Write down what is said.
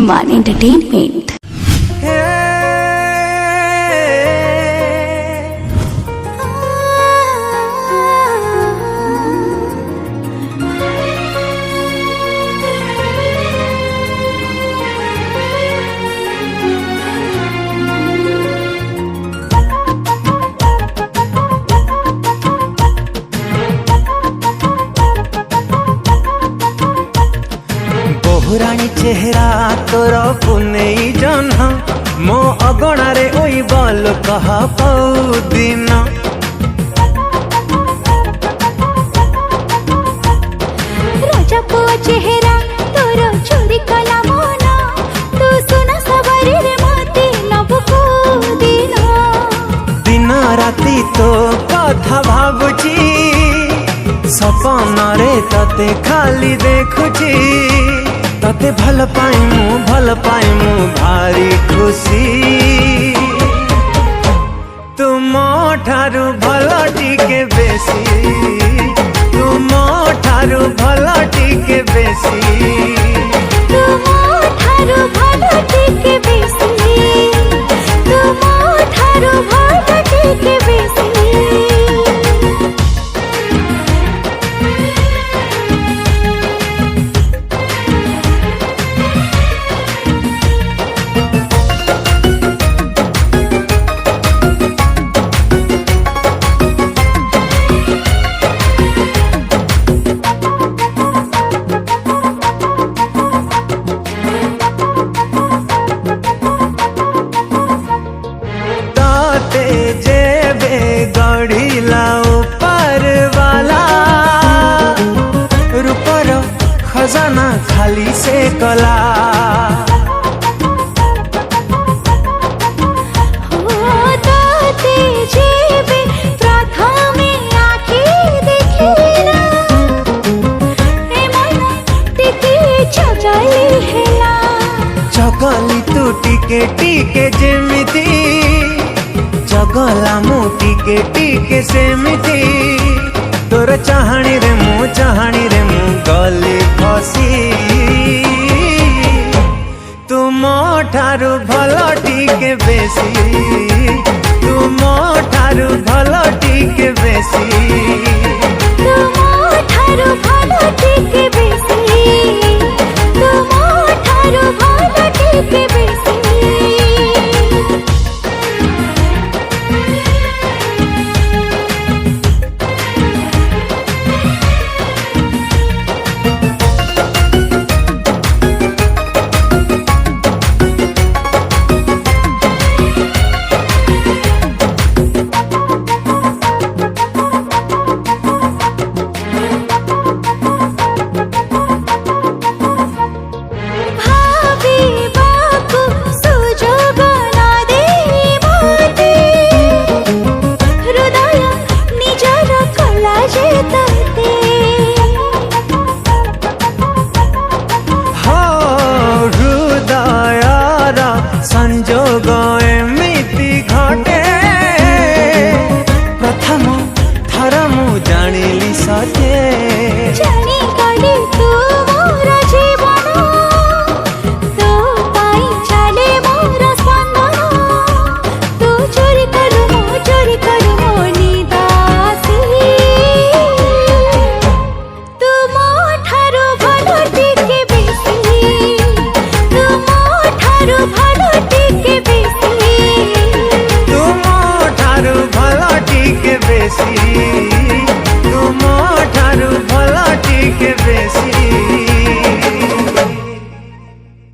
Heyman Entertainment। बहुराणी चेहरा तोर पुनेई जन्ह मो अगणारे ओई बल कह दिन राजा पुआ चेहरा तोर चोरी कला मन तू सुना सबरी रे मते नब को दिन राती तो कथा भाबुची सपन रे तते खाली देखुची तते भल पाइमु भारी खुशी तुम ठारू भल टिके बेसी तुम ठारू भल टिके बेसी तुम ठारू भल टिके बेसी तुम ठारू भल टिके बेसी खजाना खाली से कला चगली तू टिके टिके जेमिति चगला मु टिके टिके सेमिति तोर चाहाणी रे मु चाहाणी